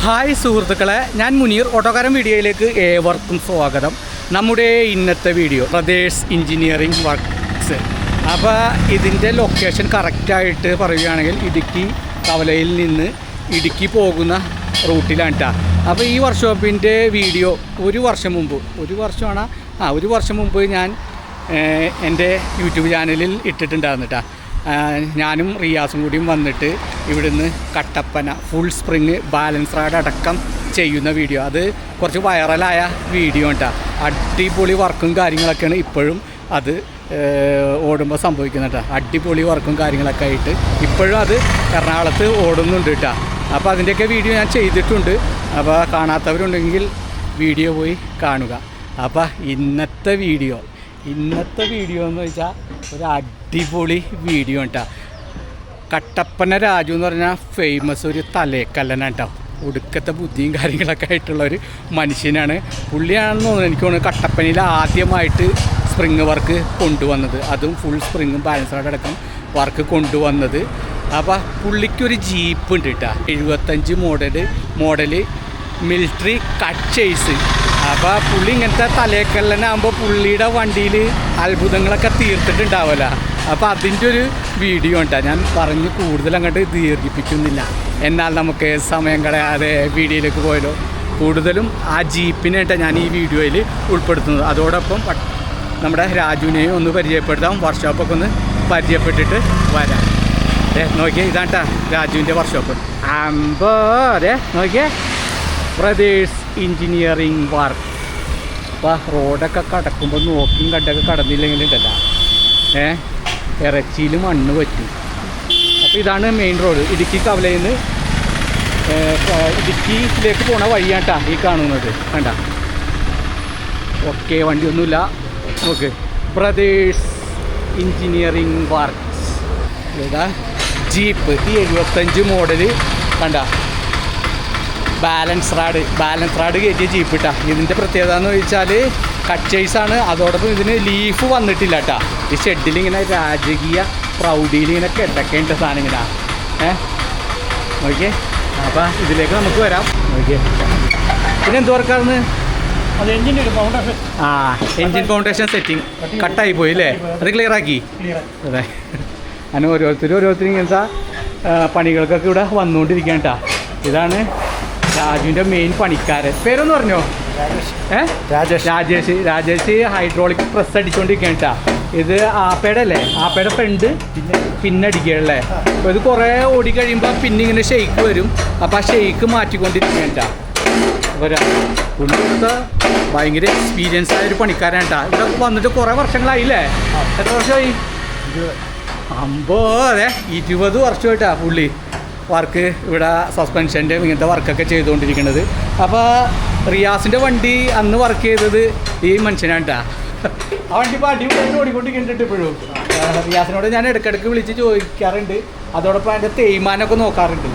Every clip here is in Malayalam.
ഹായ് സുഹൃത്തുക്കളെ, ഞാൻ മുനീർ. ഓട്ടോക്കാരൻ വീഡിയോയിലേക്ക് ഏവർക്കും സ്വാഗതം. നമ്മുടെ ഇന്നത്തെ വീഡിയോ ബ്രദേഴ്സ് എഞ്ചിനീയറിംഗ് വർക്ക്സ്. അപ്പോൾ ഇതിൻ്റെ ലൊക്കേഷൻ കറക്റ്റായിട്ട് പറയുകയാണെങ്കിൽ ഇടുക്കി കവലയിൽ നിന്ന് ഇടുക്കി പോകുന്ന റൂട്ടിലാണ് കേട്ടോ. അപ്പോൾ ഈ വർക്ക്ഷോപ്പിൻ്റെ വീഡിയോ ഒരു വർഷം മുമ്പ് ഞാൻ എൻ്റെ യൂട്യൂബ് ചാനലിൽ ഇട്ടിട്ടുണ്ടായിരുന്നു കേട്ടോ. ഞാനും റിയാസും കൂടിയും വന്നിട്ട് ഇവിടുന്ന് Kattappana full spring balance rod അടക്കം ചെയ്യുന്ന വീഡിയോ, അത് കുറച്ച് വൈറലായ വീഡിയോ കേട്ടോ. അടിപൊളി വർക്കും കാര്യങ്ങളൊക്കെയാണ് ഇപ്പോഴും അത് ഓടുമ്പോൾ സംഭവിക്കുന്നത് കേട്ടോ. അടിപൊളി വർക്കും കാര്യങ്ങളൊക്കെ ആയിട്ട് ഇപ്പോഴും അത് എറണാകുളത്ത് ഓടുന്നുണ്ട് കേട്ടോ. അപ്പോൾ അതിൻ്റെയൊക്കെ വീഡിയോ ഞാൻ ചെയ്തിട്ടുണ്ട്. അപ്പോൾ കാണാത്തവരുണ്ടെങ്കിൽ വീഡിയോ പോയി കാണുക. അപ്പോൾ ഇന്നത്തെ വീഡിയോ എന്ന് വെച്ചാൽ ഒരു അടിപൊളി വീഡിയോ കേട്ടോ. കട്ടപ്പന രാജു എന്ന് പറഞ്ഞാൽ ഫേമസ് ഒരു തലേക്കല്ലനാണ് കേട്ടോ. ഒടുക്കത്തെ ബുദ്ധിയും കാര്യങ്ങളൊക്കെ ആയിട്ടുള്ളൊരു മനുഷ്യനാണ്. പുള്ളിയാണെന്ന് തോന്നുന്നു, എനിക്ക് തോന്നുന്നു കട്ടപ്പനയിൽ ആദ്യമായിട്ട് സ്പ്രിങ് വർക്ക് കൊണ്ടുവന്നത്, അതും ഫുൾ സ്പ്രിങ്ങും ബാലൻസ് റാഡ് അടക്കം വർക്ക് കൊണ്ടുവന്നത്. അപ്പോൾ പുള്ളിക്കൊരു ജീപ്പ് ഉണ്ട് കേട്ടോ, 75 മോഡല് മിലിറ്ററി കട്ട് ചേസ്. അപ്പോൾ പുള്ളി ഇങ്ങനത്തെ തലേക്കല്ലനാകുമ്പോൾ പുള്ളിയുടെ വണ്ടിയിൽ അത്ഭുതങ്ങളൊക്കെ തീർത്തിട്ടുണ്ടാവില്ല. അപ്പോൾ അതിൻ്റെ ഒരു വീഡിയോ ഉണ്ടാ. ഞാൻ പറഞ്ഞ് കൂടുതൽ അങ്ങോട്ട് ദീർഘിപ്പിക്കുന്നില്ല. എന്നാൽ നമുക്ക് സമയം കളയാതെ വീഡിയോയിലേക്ക് പോയാലോ. കൂടുതലും ആ ജീപ്പിനായിട്ടാണ് ഞാൻ ഈ വീഡിയോയിൽ ഉൾപ്പെടുത്തുന്നത്. അതോടൊപ്പം നമ്മുടെ രാജുവിനെയും ഒന്ന് പരിചയപ്പെടുത്താം, വർക്ക്ഷോപ്പൊക്കെ ഒന്ന് പരിചയപ്പെട്ടിട്ട് വരാം. നോക്കിയേ, ഇതാണ് കേട്ടോ രാജുവിൻ്റെ വർക്ക്ഷോപ്പ്. നോക്കിയേ, ബ്രദേഴ്സ് എഞ്ചിനീയറിംഗ് വർക്ക്. അപ്പോൾ റോഡൊക്കെ കടക്കുമ്പോൾ നോക്കിയും കണ്ടൊക്കെ കടന്നില്ലെങ്കിലുണ്ടല്ലോ ഇറച്ചിയിൽ മണ്ണ് പറ്റും. അപ്പോൾ ഇതാണ് മെയിൻ റോഡ്. ഇടുക്കി കവലയിൽ നിന്ന് ഇടുക്കിയിലേക്ക് പോണ വഴിയാണ് കേട്ടോ ഈ കാണുന്നത്. കണ്ട ഓക്കെ, വണ്ടിയൊന്നുമില്ല. Okay, brothers engineering works. ഇതാ ജീപ്പ്, ഈ 75 മോഡല് കണ്ട ബാലൻസ് റാഡ് കയറ്റിയ ജീപ്പ് ഇട്ടാ. ഇതിൻ്റെ പ്രത്യേകത എന്ന് ചോദിച്ചാൽ കട്ട് ചേസാണ്. അതോടൊപ്പം ഇതിന് ലീഫ് വന്നിട്ടില്ല കേട്ടോ. ഈ ഷെഡിൽ ഇങ്ങനെ രാജകീയ പ്രൗഢിയിൽ ഇങ്ങനെ കിടക്കേണ്ട സാധനം ഇങ്ങനെ ഓക്കെ. അപ്പോൾ ഇതിലേക്ക് നമുക്ക് വരാം. ഓക്കെ, പിന്നെ എന്ത് വർക്കായിരുന്നു? അത് എൻജിൻ ഫൗണ്ടേഷൻ സെറ്റിങ് കട്ടായി പോയി അല്ലേ? അത് ക്ലിയറാക്കി. അതെ, അങ്ങനെ ഓരോരുത്തരും ഇങ്ങനത്തെ പണികൾക്കൊക്കെ ഇവിടെ വന്നുകൊണ്ടിരിക്കുകയാണ് കേട്ടോ. ഇതാണ് രാജുവിൻ്റെ മെയിൻ പണിക്കാരൻ. പേരൊന്ന് പറഞ്ഞോ? രാജേഷ് ഹൈഡ്രോളിക് പ്രസ് അടിച്ചുകൊണ്ടിരിക്കുകയാണ് കേട്ടോ. ഇത് ആപ്പയുടെ അല്ലേ? ആപ്പയുടെ ഫ്രണ്ട് പിന്നെ അടിക്കുകയല്ലേ. അപ്പോൾ ഇത് കുറേ ഓടി കഴിയുമ്പോൾ പിന്നെ ഇങ്ങനെ ഷെയ്ക്ക് വരും. അപ്പോൾ ആ ഷെയ്ക്ക് മാറ്റിക്കൊണ്ടിരിക്കുകയാണ് കേട്ടോ. അപ്പോൾ പുള്ളിത്തെ ഭയങ്കര എക്സ്പീരിയൻസ് ആയ ഒരു പണിക്കാരാണ് കേട്ടോ. ഇവിടെ വന്നിട്ട് കുറേ വർഷങ്ങളായില്ലേ? എത്ര വർഷമായി? 20 വർഷമായിട്ടാണ് പുള്ളി വർക്ക് ഇവിടെ സസ്പെൻഷൻ്റെ ഇങ്ങനത്തെ വർക്കൊക്കെ ചെയ്തുകൊണ്ടിരിക്കുന്നത്. അപ്പോൾ റിയാസിൻ്റെ വണ്ടി അന്ന് വർക്ക് ചെയ്തത് ഈ മനുഷ്യനാണ് കേട്ടോ. ആ വണ്ടി ഇപ്പോൾ അടിപൊളിയായിട്ട് ഓടിക്കൊണ്ടിരിക്കുന്നുണ്ട് ഇപ്പോഴും. റിയാസിനോട് ഞാൻ ഇടയ്ക്കിടയ്ക്ക് വിളിച്ച് ചോദിക്കാറുണ്ട്. അതോടൊപ്പം അതിൻ്റെ തേയ്മാനമൊക്കെ നോക്കാറുണ്ട്.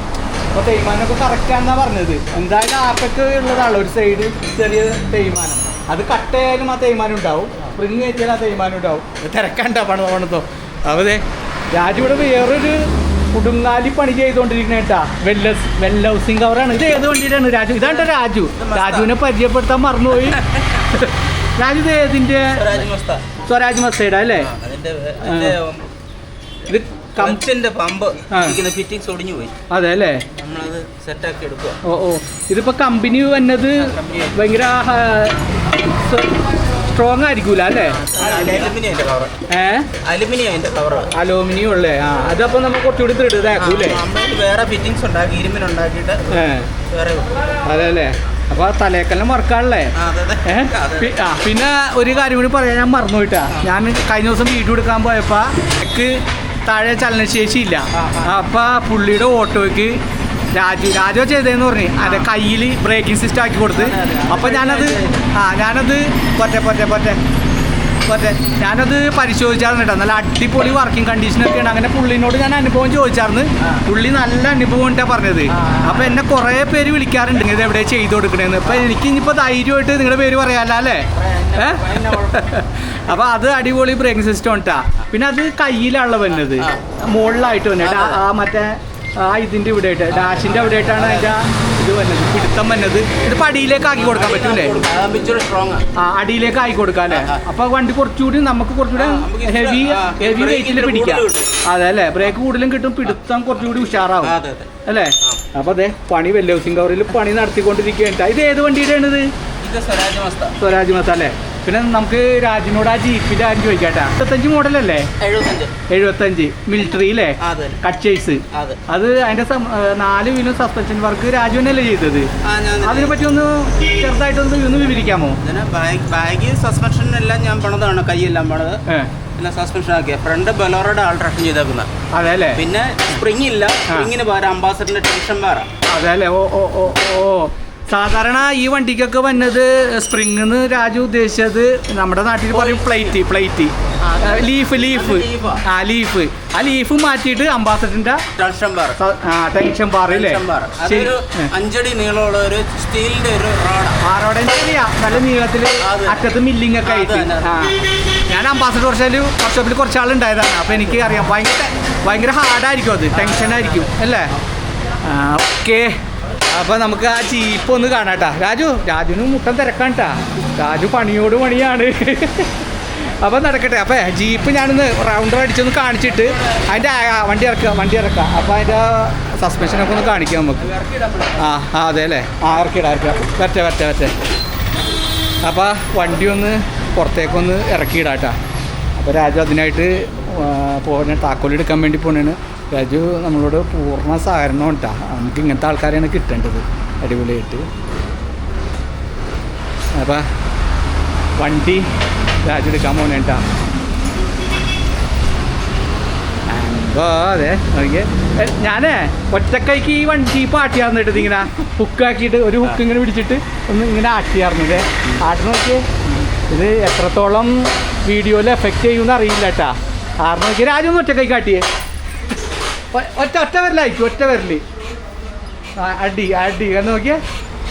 അപ്പോൾ തേയ്മാനമൊക്കെ കറക്റ്റാണെന്നാണ് പറഞ്ഞത്. എന്തായാലും ആപ്പൊക്കെ ഉള്ളതാണ് ഒരു സൈഡ് ചെറിയ തേയ്മാനം. അത് കട്ടയായാലും ആ തേയ്മാനം ഉണ്ടാവും, സ്പ്രിങ് കയറ്റിയാലും ആ തേയ്മാനം ഉണ്ടാവും. തിരക്കണ്ട പണിതോ. അതെ, രാജു ഇവിടെ വേറൊരു കുടുങ്ങാലി പണി ചെയ്തുകൊണ്ടിരിക്കുന്ന കേട്ടാ. വെൽ ഹൗസിങ് കവറാണ്. ഇത് ഏത് വണ്ടിയിലാണ് രാജു? ഇതാണ് രാജുവിനെ പരിചയപ്പെടുത്താൻ മറന്നുപോയി. രാജു ഇത് ഏതിൻ്റെ? സ്വരാജ് മസ്തയുടെ അല്ലേ? ഇത് കംപ്സിന്റെ പമ്പ് ഫിറ്റിംഗ്സ് ഒടിഞ്ഞു പോയി. അതെ അല്ലേ? നമ്മളത് സെറ്റാക്കി എടുക്കുക. ഓ, ഇതിപ്പോൾ കമ്പനി വന്നത് ഭയങ്കര സ്ട്രോങ് ആയിരിക്കൂല അല്ലേ? അലൂമിനിയം ഉള്ളേ. അതപ്പോൾ നമുക്ക് കുറച്ചുകൂടി ദൃഢതാക്കൂലേ? വേറെ ഫിറ്റിംഗ്സ് ഉണ്ടാക്കി ഇരുമ്പിനുണ്ടാക്കിയിട്ട് അതെ അല്ലേ? അപ്പോൾ തലേക്കെല്ലാം വർക്കാണല്ലേ? പിന്നെ ഒരു കാര്യം കൂടി പറയാൻ ഞാൻ മറന്നുപോയിട്ടാ. ഞാൻ കഴിഞ്ഞ ദിവസം വീഡിയോ എടുക്കാൻ പോയപ്പോൾ എനിക്ക് താഴെ ചലനശേഷിയില്ല. അപ്പോൾ പുള്ളിയുടെ ഓട്ടോയ്ക്ക് രാജു ചെയ്തതെന്ന് പറഞ്ഞ് അതെ കയ്യിൽ ബ്രേക്കിംഗ് സിസ്റ്റം ആക്കി കൊടുത്ത്. അപ്പോൾ ഞാനത് ഞാനത് പരിശോധിച്ചായിരുന്നു കേട്ടോ. നല്ല അടിപൊളി വർക്കിംഗ് കണ്ടീഷനൊക്കെയാണ്. അങ്ങനെ പുള്ളിനോട് ഞാൻ അനുഭവം ചോദിച്ചായിരുന്നു. പുള്ളി നല്ല അനുഭവം കൊണ്ടാണ് പറഞ്ഞത്. അപ്പോൾ എന്നെ കുറേ പേര് വിളിക്കാറുണ്ട് ഇത് എവിടെ ചെയ്ത് കൊടുക്കണേന്ന്. അപ്പോൾ എനിക്ക് ഇനിയിപ്പോൾ ധൈര്യമായിട്ട് നിങ്ങളുടെ പേര് പറയാമല്ലോ അല്ലേ? അപ്പോൾ അത് അടിപൊളി ബ്രേക്കിംഗ് സിസ്റ്റം ഉണ്ടാ. പിന്നെ അത് കയ്യിലാണല്ലോ വരുന്നത്, മുകളിലായിട്ട് വന്നിട്ട് ആ മറ്റേ ഇതിൻ്റെ ഇവിടെ ആയിട്ട് ഡാഷിൻ്റെ അവിടെ ആയിട്ടാണ് അതിൻ്റെ ഇത് ഇത് വന്നത്, പിടുത്തം വന്നത്. ഇതിപ്പോൾ അടിയിലേക്ക് ആക്കി കൊടുക്കാൻ പറ്റൂലേ? സ്ട്രോങ് ആ, അടിയിലേക്ക് ആക്കി കൊടുക്കാം അല്ലേ? അപ്പോൾ വണ്ടി കുറച്ചുകൂടി നമുക്ക് കുറച്ചുകൂടി ഹെവി വെയിറ്റിൽ പിടിക്കാം. അതെ അല്ലേ? ബ്രേക്ക് കൂടുതലും കിട്ടും, പിടുത്തം കുറച്ചുകൂടി ഉഷാറാവും അല്ലേ? അപ്പോൾ അതെ, പണി വെല്ല ഹൗസിംഗ് കവറിൽ പണി നടത്തിക്കൊണ്ടിരിക്കുകയാണ്. ഇത് ഏത് വണ്ടിയുടെയാണിത്? സ്വരാജ് മസ്ത അല്ലേ? പിന്നെ നമുക്ക് രാജിനോട് ആ ജീപ്പിന്റെ കാര്യം ചോദിക്കാട്ടാ. 75 മോഡലല്ലേ? 75 മിലിറ്ററിയിലെ കച്ചേഴ്സ്. അത് അതിന്റെ 4 വീലും സസ്പെൻഷൻ വർക്ക് രാജു തന്നെയല്ലേ ചെയ്തത്? അതിനെ പറ്റി ഒന്ന് ചെറുതായിട്ടൊന്ന് വിവരിക്കാമോ? ബാഗ് സസ്പെൻഷൻ എല്ലാം ഞാൻ പണതാണ്, കൈയെല്ലാം പണത്. പിന്നെ സസ്പെൻഷൻ ആക്കിയ ഫ്രണ്ട് ബലോറയുടെ ആൾട്രേഷൻ ചെയ്തേക്കുന്നത്. അതെ അല്ലേ? പിന്നെ സ്പ്രിംഗ് ഇല്ല, സ്പ്രിങ്ങിന് പകരം അംബാസഡറിന്റെ ടെൻഷൻ ബാറാ. അതെ അല്ലേ? ഓ ഓ ഓ ഓ സാധാരണ ഈ വണ്ടിക്കൊക്കെ വന്നത് സ്പ്രിംഗ് രാജു ഉദ്ദേശിച്ചത് നമ്മുടെ നാട്ടിൽ പറയും പ്ലേറ്റ് ലീഫ് ആ ലീഫ് മാറ്റിയിട്ട് അംബാസഡറിന്റെ ടെൻഷൻ ബാർ അല്ലേ? 5 അടി നീളമുള്ള ഒരു സ്റ്റീലിന്റെ ഒരു റോഡ് നല്ല നീളത്തിൽ അറ്റത്ത് മില്ലിംഗ് ഒക്കെ ആയിട്ട്. ഞാൻ അംബാസഡർ വർക്ക്ഷോപ്പിൽ കുറച്ചാളുണ്ടായതാണ്. അപ്പോൾ എനിക്ക് അറിയാം, ഭയങ്കര ഹാർഡായിരിക്കും, അത് ടെൻഷനായിരിക്കും അല്ലേ? ഓക്കെ, അപ്പോൾ നമുക്ക് ആ ജീപ്പ് ഒന്ന് കാണാട്ടാ. രാജുവിന് മുട്ടൻ തിരക്കാണ് കേട്ടാ. രാജു പണിയോട് പണിയാണ്. അപ്പോൾ നടക്കട്ടെ. അപ്പോൾ ജീപ്പ് ഞാനൊന്ന് റൗണ്ട് അടിച്ചൊന്ന് കാണിച്ചിട്ട് അതിൻ്റെ വണ്ടി ഇറക്കാം. അപ്പോൾ അതിൻ്റെ സസ്പെൻഷനൊക്കെ ഒന്ന് കാണിക്കാം നമുക്ക്. അതെ അല്ലേ? ഇറക്കിയിടാം. വരട്ടെ. അപ്പോൾ വണ്ടി ഒന്ന് പുറത്തേക്കൊന്ന് ഇറക്കിയിടാം കേട്ടോ. അപ്പോൾ രാജു അതിനായിട്ട് താക്കോലെടുക്കാൻ വേണ്ടി പോണേണ്. രാജു നമ്മളോട് പൂർണ്ണ സഹകരണം ഉണ്ടാ. നമുക്ക് ഇങ്ങനത്തെ ആൾക്കാരെയാണ് കിട്ടേണ്ടത്, അടിപൊളിയായിട്ട്. അപ്പം വണ്ടി രാജു എടുക്കാൻ പോണേട്ടാ. അതെ നോക്കിയേ, ഞാനേ ഒറ്റക്കൈക്ക് ഈ വണ്ടി പാട്ടി ആർന്നിട്ട് ഇങ്ങനെ ഹുക്കാക്കിയിട്ട് ഒരു ഹുക്ക് ഇങ്ങനെ പിടിച്ചിട്ട് ഒന്ന് ഇങ്ങനെ ആട്ടിയാർന്നില്ലേ. ആട്ടി നോക്കിയേ, ഇത് എത്രത്തോളം വീഡിയോയിൽ എഫക്റ്റ് ചെയ്യുമെന്ന് അറിയില്ല കേട്ടാ. ആറ് നോക്കിയേ, രാജു ഒന്ന് ഒറ്റക്കൈ കാട്ടിയേ. ഒറ്റ വരലായിരിക്കും, ഒറ്റ വരല്. അടി എന്ന് നോക്കിയേ,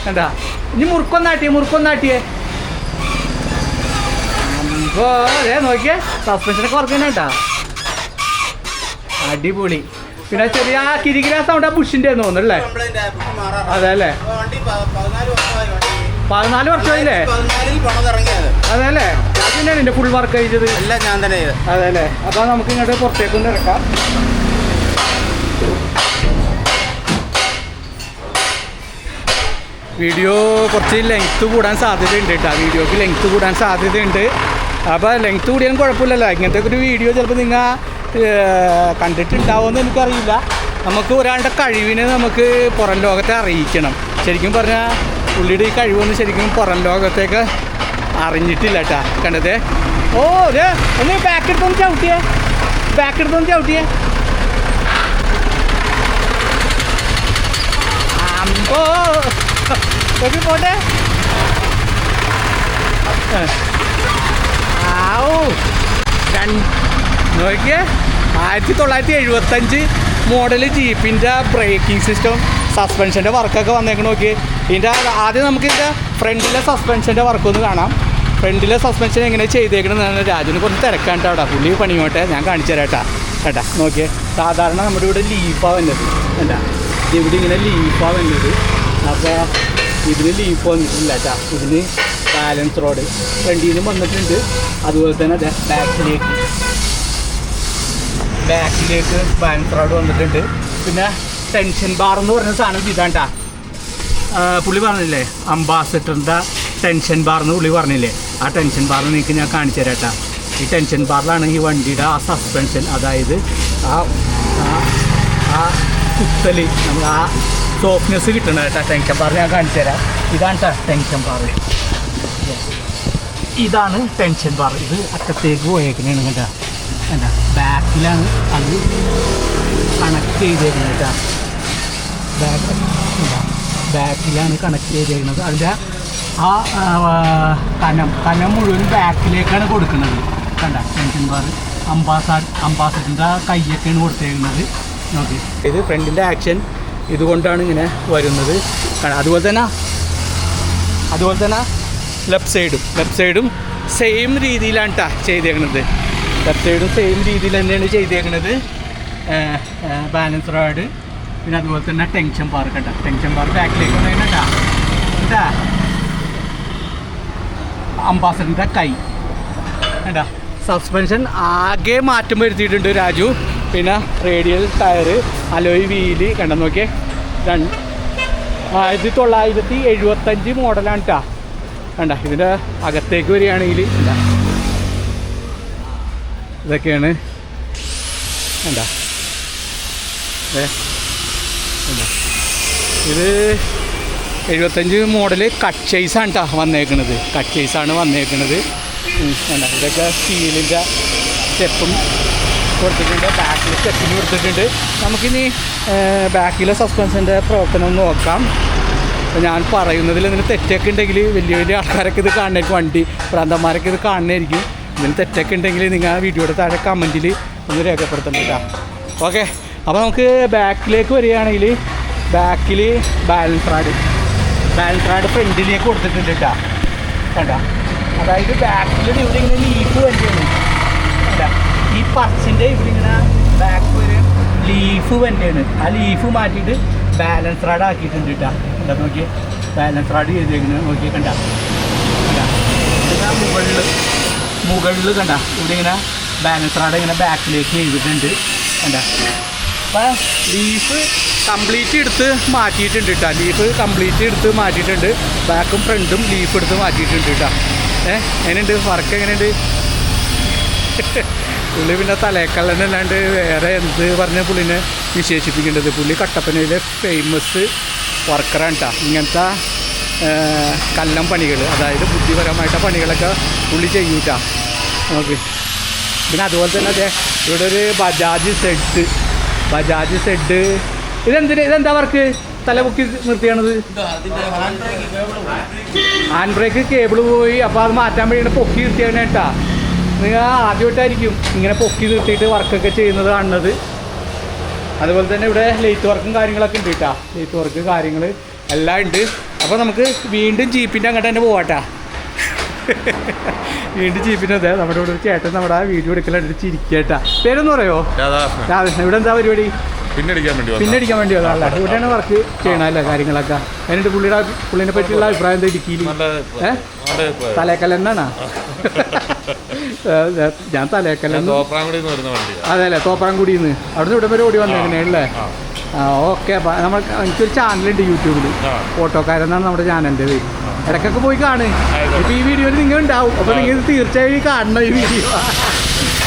കണ്ടാ? ഇനി മുറുക്കൊന്നാട്ടിയേ. അപ്പോൾ അതെ നോക്കിയേ, സസ്പെൻഷനൊക്കെ വർക്ക് തന്നെ കേട്ടാ. അടിപൊളി. പിന്നെ ചെറിയ കിരികിര സൗണ്ട് ആ ബുഷിൻ്റെ തോന്നുന്നല്ലേ? അതെ അല്ലേ? 14 വർഷമായില്ലേ? അതെ അല്ലേ? ഞാൻ തന്നെയാണ് എൻ്റെ ഫുൾ വർക്ക് ചെയ്തത്. എല്ലാം ഞാൻ തന്നെ ചെയ്തത്. അതെ അല്ലേ? അപ്പോൾ നമുക്ക് ഇങ്ങോട്ട് പുറത്തേക്കൊന്ന് ഇറക്കാം. വീഡിയോ കുറച്ച് ലെങ്ത്ത് കൂടാൻ സാധ്യതയുണ്ട് കേട്ടോ. വീഡിയോക്ക് ലെങ്ത്ത് കൂടാൻ സാധ്യതയുണ്ട്. അപ്പോൾ ലെങ്ത്ത് കൂടിയാലും കുഴപ്പമില്ലല്ലോ. ഇങ്ങനത്തെ ഒരു വീഡിയോ ചിലപ്പോൾ നിങ്ങൾ കണ്ടിട്ടുണ്ടാവുമെന്ന് എനിക്കറിയില്ല. നമുക്ക് ഒരാളുടെ കഴിവിനെ നമുക്ക് പുറം ലോകത്തെ അറിയിക്കണം. ശരിക്കും പറഞ്ഞാൽ പുള്ളിയുടെ ഈ കഴിവൊന്നും ശരിക്കും പുറം ലോകത്തേക്ക് അറിഞ്ഞിട്ടില്ല കേട്ടോ. കണ്ടത്? ഓ അതെ, ഒന്ന് ബാക്കെടുത്തൊന്ന് ചവിട്ടിയേ. അമ്പോ നോക്കി പോട്ടെ. നോക്കിയേ, 1975 മോഡൽ ജീപ്പിൻ്റെ ബ്രേക്കിംഗ് സിസ്റ്റം സസ്പെൻഷൻ്റെ വർക്കൊക്കെ വന്നേക്കണം. നോക്കി, ഇതിൻ്റെ ആദ്യം നമുക്കിതിൻ്റെ ഫ്രണ്ടിലെ സസ്പെൻഷൻ്റെ വർക്കൊന്ന് കാണാം. ഫ്രണ്ടിലെ സസ്പെൻഷൻ എങ്ങനെ ചെയ്തേക്കണമെന്നാണ്. രാജുവിന് കുറച്ച് തിരക്കാണ്ട് അവിടെ, പുള്ളി പണിയോട്ടെ, ഞാൻ കാണിച്ചു തരാം കേട്ടാ. നോക്കിയേ, സാധാരണ നമ്മുടെ ഇവിടെ ലീഫാണ് വന്നത് കേട്ടാ. ഇവിടെ ഇങ്ങനെ ലീഫാണ് വന്നത്. അപ്പോൾ ഇതിന് ലീഫ് വന്നിട്ടില്ല കേട്ടാ. ഇതിന് ബാലൻസ് റോഡ് ഫ്രണ്ടിൽ നിന്നും വന്നിട്ടുണ്ട്. അതുപോലെ തന്നെ അതെ ബാക്കിലേക്ക് ബാലൻസ് റോഡ് വന്നിട്ടുണ്ട്. പിന്നെ ടെൻഷൻ ബാർ എന്ന് പറഞ്ഞ സാധനം ഇതാണ് കേട്ടാ. പുള്ളി പറഞ്ഞില്ലേ അംബാസഡറിൻ്റെ ടെൻഷൻ ബാർ എന്ന് പുള്ളി പറഞ്ഞില്ലേ, ആ ടെൻഷൻ ബാർ നിങ്ങൾക്ക് ഞാൻ കാണിച്ചു തരാം കേട്ടാ. ഈ ടെൻഷൻ ബാറിലാണ് ഈ വണ്ടിയുടെ ആ സസ്പെൻഷൻ, അതായത് ആ കുത്തൽ, നമുക്ക് ആ സോഫ്റ്റ്നെസ് കിട്ടണം കേട്ടോ. ടെൻഷൻ ബാർ ഞാൻ കാണിച്ചു തരാം. ഇതാണ് കേട്ടോ ടെൻഷൻ ബാർ. ഇതാണ് ടെൻഷൻ ബാർ. ഇത് അറ്റത്തേക്ക് പോയേക്കണേണ് കേട്ടോ. എന്താ ബാക്കിലാണ് അത് കണക്ട് ചെയ്തേക്കുന്നത് കേട്ടോ. ബാക്കിലാണ് കണക്ട് ചെയ്തേക്കുന്നത്. അതിൻ്റെ ആ കനം മുഴുവൻ ബാക്കിലേക്കാണ് കൊടുക്കുന്നത്. കണ്ട ടെൻഷൻ ബാർ അംബാസഡറിൻ്റെ കൈയൊക്കെയാണ് കൊടുത്തേക്കുന്നത്. നോക്കി, ഇത് ഫ്രണ്ടിൻ്റെ ആക്ഷൻ ഇതുകൊണ്ടാണ് ഇങ്ങനെ വരുന്നത്. അതുപോലെ തന്നെ ലെഫ്റ്റ് സൈഡും സെയിം രീതിയിലാണ് കേട്ടോ ചെയ്തേക്കുന്നത്. ലെഫ്റ്റ് സൈഡും സെയിം രീതിയിൽ തന്നെയാണ് ചെയ്തേക്കുന്നത്. ബാലൻസ് റോഡ് പിന്നെ അതുപോലെ തന്നെ ടെൻഷൻ ബാർ കണ്ട, ടെൻഷൻ ബാർ ബാക്കിലേക്ക് കൊണ്ടുവന്നിട്ടാ എന്താ അംബാസഡറിൻ്റെ കൈ കണ്ട. സസ്പെൻഷൻ ആകെ മാറ്റം വരുത്തിയിട്ടുണ്ട് രാജു. പിന്നെ റേഡിയൽ ടയർ, അലോയ് വീല് കണ്ട നോക്കിയേ. 1975 മോഡലാണ് കേട്ടോ കണ്ട. ഇതിൻ്റെ അകത്തേക്ക് വരികയാണെങ്കിൽ കണ്ട ഇതൊക്കെയാണ് കണ്ട. ഇത് 75 മോഡൽ കട്ട് ചെയ്സാണ് കേട്ടോ വന്നേക്കണത്. കട്ട് ചെയ്സാണ് വന്നേക്കണത് കണ്ട. ഇതൊക്കെ സ്റ്റീലിൻ്റെ സ്റ്റെപ്പും കൊടുത്തിട്ടുണ്ട്, ബാക്കിൽ സ്റ്റെപ്പിന് കൊടുത്തിട്ടുണ്ട്. നമുക്കിനി ബാക്കിലെ സസ്പെൻഷൻ്റെ പ്രവർത്തനം നോക്കാം. ഞാൻ പറയുന്നതിൽ ഇതിന് തെറ്റൊക്കെ ഉണ്ടെങ്കിൽ വലിയ വലിയ ആൾക്കാരൊക്കെ ഇത് കാണുന്നതായിരിക്കും, വണ്ടി ഭ്രാന്തന്മാരൊക്കെ ഇത് കാണുന്നതായിരിക്കും. ഇതിന് തെറ്റൊക്കെ ഉണ്ടെങ്കിൽ നിങ്ങൾ വീഡിയോയുടെ താഴെ കമൻറ്റിൽ ഒന്ന് രേഖപ്പെടുത്തണം കേട്ടോ. ഓക്കെ, അപ്പോൾ നമുക്ക് ബാക്കിലേക്ക് വരികയാണെങ്കിൽ ബാക്കിൽ ബാലൻസ് റാഡ് ഫ്രണ്ടിലേക്ക് കൊടുത്തിട്ടുണ്ട് കേട്ടോ കണ്ട. അതായത് ബാക്കിൽ ഇവിടെ ഇങ്ങനെ ലീഫ് വണ്ടിയാണ് കണ്ട. ഈ പർച്ചിൻ്റെ ഇവിടെ ഇങ്ങനെ ബാക്ക് ഒരു ലീഫ് വണ്ടിയാണ്. ആ ലീഫ് മാറ്റിയിട്ട് ബാലൻസ് റാഡ് ആക്കിയിട്ടുണ്ട് കേട്ടോ. എന്താ നോക്കിയേ, ബാലൻസ് റാഡ് ചെയ്തേക്കുന്നത് നോക്കിയേ കണ്ട. മുകളിൽ കണ്ട ഇവിടെ ഇങ്ങനെ ബാലൻസ് റാഡ് ഇങ്ങനെ ബാക്കിലേക്ക് ചെയ്തിട്ടുണ്ട് കണ്ട. അപ്പം ലീഫ് കംപ്ലീറ്റ് എടുത്ത് മാറ്റിയിട്ടുണ്ട് കേട്ടോ. ലീഫ് കംപ്ലീറ്റ് എടുത്ത് മാറ്റിയിട്ടുണ്ട്. ബാക്കും ഫ്രണ്ടും ലീഫ് എടുത്ത് മാറ്റിയിട്ടുണ്ട് കേട്ടോ. എങ്ങനെയുണ്ട് വർക്ക്, എങ്ങനെയുണ്ട്? പുള്ളി പിന്നെ തലേക്കള്ളനല്ലാണ്ട് വേറെ എന്ത് പറഞ്ഞ പുള്ളിനെ വിശേഷിപ്പിക്കേണ്ടത്. പുള്ളി കട്ടപ്പനയിലെ ഫേമസ് വർക്കറാണ് കേട്ടോ. ഇങ്ങനത്തെ കല്ലം പണികൾ, അതായത് ബുദ്ധിപരമായിട്ട് പണികളൊക്കെ പുള്ളി ചെയ്യൂട്ടാ. ഓക്കെ, പിന്നെ അതുപോലെ തന്നെ അതെ ഇവിടെ ഒരു ബജാജ് സെഡ്. ഇതെന്താ വർക്ക് തല പൊക്കി നിർത്തിയാണത്? ഹാൻഡ് ബ്രേക്ക് കേബിൾ പോയി, അപ്പോൾ അത് മാറ്റാൻ വേണ്ടിയിട്ട് പൊക്കി നിർത്തിയാണ് കേട്ടാ. നിങ്ങൾ ആദ്യമായിട്ടായിരിക്കും ഇങ്ങനെ പൊക്കി നിർത്തിയിട്ട് വർക്കൊക്കെ ചെയ്യുന്നത് കാണുന്നത്. അതുപോലെ തന്നെ ഇവിടെ ലെയ്ത്ത് വർക്കും കാര്യങ്ങളൊക്കെ ഉണ്ട് കേട്ടോ. ലെയ്ത്ത് വർക്ക് കാര്യങ്ങൾ എല്ലാം ഉണ്ട്. അപ്പോൾ നമുക്ക് വീണ്ടും ജീപ്പിൻ്റെ അങ്ങോട്ട് തന്നെ പോവാട്ടാ. വീണ്ടും ജീപ്പിൻ്റെ അതെ നമ്മുടെ ഇവിടെ ഒരു ചേട്ടൻ നമ്മുടെ ആ വീഡിയോ എടുക്കലായിട്ട് ചിരിക്കേട്ടാ. പേരൊന്നും പറയോ? രാധാകൃഷ്ണൻ. ഇവിടെ എന്താ പരിപാടി? പിന്നടിക്കാൻ വേണ്ടി വന്നതാണല്ലേ. ഇവിടെയാണ് വർക്ക് ചെയ്യണമല്ലേ കാര്യങ്ങളൊക്കെ. അതിനുണ്ട് പുള്ളിനെ പറ്റിയുള്ള അഭിപ്രായം എന്താ? ഇടുക്കിയിൽ തലേക്കല്ലെന്നാണോ? ഞാൻ തലേക്കല്ലെന്ന്. അതെ അല്ലേ, തോപ്രാംകുടിയിൽ നിന്ന്. അവിടുന്ന് ഇവിടെ വരെ ഓടി വന്നേക്കണേ. ആ ഓക്കെ. അപ്പം എനിക്കൊരു ചാനലുണ്ട് യൂട്യൂബിൽ, ഓട്ടോക്കാരെന്നാണ് നമ്മുടെ ചാനലിൻ്റെ പേര്. ഇടയ്ക്കൊക്കെ പോയി കാണ്. ഇപ്പം ഈ വീഡിയോയിൽ നിങ്ങൾ ഉണ്ടാവും. അപ്പോൾ നിങ്ങൾ തീർച്ചയായും കാണണം ഈ വീഡിയോ.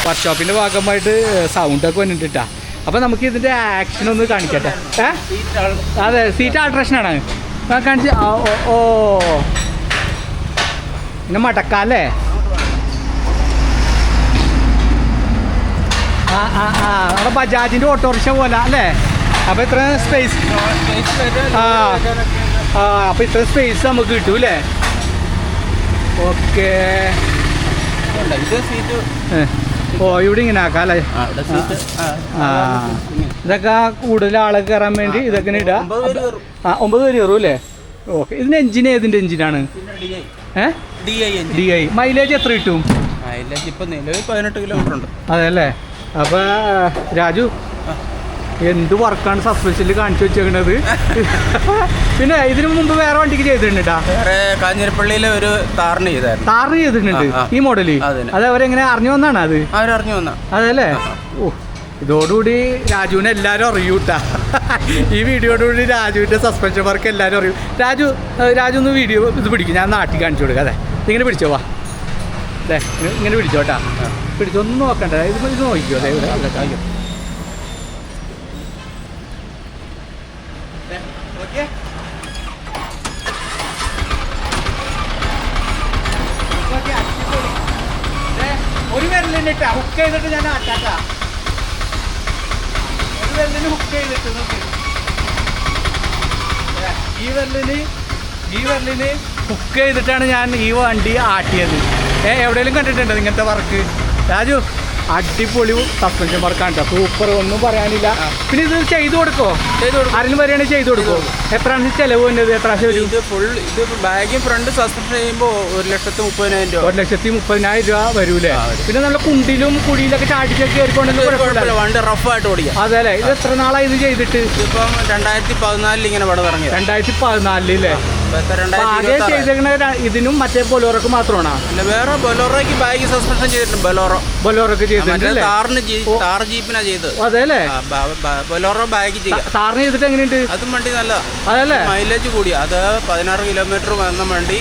വർക്ക്ഷോപ്പിൻ്റെ ഭാഗമായിട്ട് സൗണ്ടൊക്കെ വന്നിട്ടാ. അപ്പോൾ നമുക്ക് ഇതിൻ്റെ ആക്ഷൻ ഒന്ന് കാണിക്കട്ടെ. അതെ, സീറ്റ് ആൾട്രേഷനാണ് കാണിച്ച്. ഓ പിന്നെ മടക്കാല്ലേ? നമ്മുടെ ബജാജിൻ്റെ ഓട്ടോറിക്ഷ പോലെ അല്ലേ? അപ്പോൾ ഇത്ര സ്പേസ്, അപ്പോൾ ഇത്ര സ്പേസ് നമുക്ക് കിട്ടും അല്ലേ? ഓക്കെ. ഓ ഇവിടെ ഇങ്ങനെ ആക്കാം അല്ലേ? ഇതൊക്കെ കൂടുതൽ ആളെ കയറാൻ വേണ്ടി ഇതൊക്കെ ഇടാം. 9 പേര് കയറും അല്ലേ? ഓക്കെ. ഇതിന് എഞ്ചിൻ ഏതിൻ്റെ എഞ്ചിനാണ്? DI. മൈലേജ് എത്ര കിട്ടും? മൈലേജ് ഇപ്പം നിലവിൽ 18 കിലോമീറ്റർ ഉണ്ട്. അതെ അല്ലേ? അപ്പോൾ രാജു എന്ത് വർക്കാണ് സസ്പെൻഷനിൽ കാണിച്ചു വെച്ചേക്കണത്? പിന്നെ ഇതിനു മുമ്പ് വേറെ വണ്ടിക്ക് ചെയ്തിട്ടുണ്ട്. വേറെ കാഞ്ഞിരപ്പള്ളിയിലെ ഒരു താറിന് ചെയ്തിട്ടുണ്ട് ഈ മോഡല്. അത് അവരെങ്ങനെ അറിഞ്ഞു വന്നാണ്? അത് അവരറിഞ്ഞു വന്ന അതല്ലേ? ഓ, ഇതോടുകൂടി രാജുവിനെ എല്ലാവരും അറിയൂട്ടാ. ഈ വീഡിയോയോടുകൂടി രാജുവിൻ്റെ സസ്പെൻഷൻ വർക്ക് എല്ലാവരും അറിയും. രാജു ഒന്ന് വീഡിയോ ഇത് പിടിക്കും, ഞാൻ നാട്ടിൽ കാണിച്ചു കൊടുക്കാം. അതെ, ഇങ്ങനെ പിടിച്ചോ. വാ അതെ, ഇങ്ങനെ പിടിച്ചോട്ടാ. പിടിച്ചൊന്നും നോക്കണ്ട. ഇത് നോക്കിക്കോ. അതെ, ഇവിടെ അയ്യോ. ഒരു വിരലിനിട്ടാ ഹുക്ക് ചെയ്തിട്ട് ഞാൻ ആട്ടാട്ടാ. ഒരു വിരലിന് ഹുക്ക് ചെയ്തിട്ട് നോക്കി. ഈ വിരലിന് ഹുക്ക് ചെയ്തിട്ടാണ് ഞാൻ ഈ വണ്ടി ആട്ടിയത്. എവിടെയെങ്കിലും കണ്ടിട്ടുണ്ടോ ഇങ്ങനത്തെ വർക്ക്? രാജു അടിപൊളി സസ്പെൻഷൻ വർക്കാണ് കേട്ടോ, സൂപ്പർ, ഒന്നും പറയാനില്ല. പിന്നെ ഇത് ചെയ്തു കൊടുക്കോ? ആരെങ്കിലും വരികയാണെങ്കിൽ ചെയ്തു കൊടുക്കോ? എത്രയാണ് ചെലവ് വന്നത്? എത്ര വരും? ഇത് ബാഗും ഫ്രണ്ട് സസ്പെൻഷൻ ചെയ്യുമ്പോൾ 1,30,000 രൂപ. 1,30,000 രൂപ വരൂലേ? പിന്നെ നല്ല കുണ്ടിലും കുഴിയിലൊക്കെ ചാടിച്ചൊക്കെ കയറിക്കൊണ്ടെങ്കിൽ വണ്ടി റഫായിട്ട് ഓടിക്കാം. അതെ അല്ലേ? ഇത് എത്ര നാളായി ഇത് ചെയ്തിട്ട്? ഇപ്പം 2014 ഇങ്ങനെ പടം ഇറങ്ങി. 2014 അല്ലേ? ആകെ ചെയ്തേക്കണ ഇതിനും മറ്റേ ബൊലോറോക്ക് മാത്രമാണോ? അല്ല, വേറെ ബൊലോറോയ്ക്ക് ബാഗ് സസ്പെൻഷൻ ചെയ്തിട്ടുണ്ട്. ബൊലോറോക്ക് ചെയ്തിട്ടുണ്ട്. താർ ജീപ്പിനാ ചെയ്തത്. അതെ അല്ലേ? ബൊലോറോ ബാഗ് ചെയ്യാം. താറിന് ചെയ്തിട്ട് എങ്ങനെയുണ്ട്? അതും വണ്ടി നല്ലതാ. അതല്ലേ? മൈലേജ് കൂടിയ അത് 16 കിലോമീറ്റർ വന്ന വണ്ടി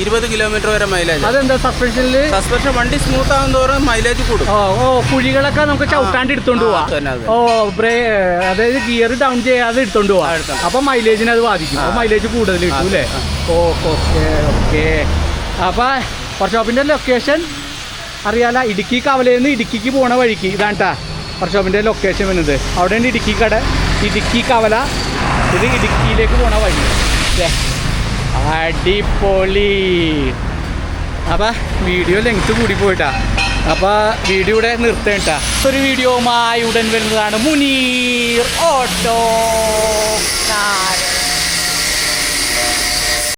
20 കിലോമീറ്റർ വരെ മൈലേജ്. അതെന്താ സസ്പെൻഷൻ വണ്ടി സ്മൂത്ത് ആകും തോറും മൈലേജ് കൂടും. ഓ കുഴികളൊക്കെ നമുക്ക് ചവിട്ടാണ്ട് എടുത്തോണ്ട് പോവാ. അതായത് ഗിയർ ഡൗൺ ചെയ്യാതെ എടുത്തോണ്ട് പോവാ. അപ്പൊ മൈലേജിന് അത് ബാധിക്കും. മൈലേജ് കൂടുതൽ കിട്ടും അല്ലേ? ഓക്കെ. അപ്പൊ വർക്ക്ഷോപ്പിന്റെ ലൊക്കേഷൻ അറിയാല, ഇടുക്കി കവലയിൽ ഇടുക്കിക്ക് പോണ വഴിക്ക് ഇതാണ് കേട്ടാ വർക്ക്ഷോപ്പിന്റെ ലൊക്കേഷൻ വരുന്നത്. അവിടെയാണ് ഇടുക്കി കട, ഇടുക്കി കവല. ഇത് ഇടുക്കിയിലേക്ക് പോണ വഴി. അടിപൊളി. അപ്പം വീഡിയോ ലെങ്ത് കൂടി പോയിട്ടാ. അപ്പോൾ വീഡിയോ ഇവിടെ നിർത്തേണ്ട. ഒരു വീഡിയോമായി ഉടൻ വരുന്നതാണ് മുനീർ ഓട്ടോ.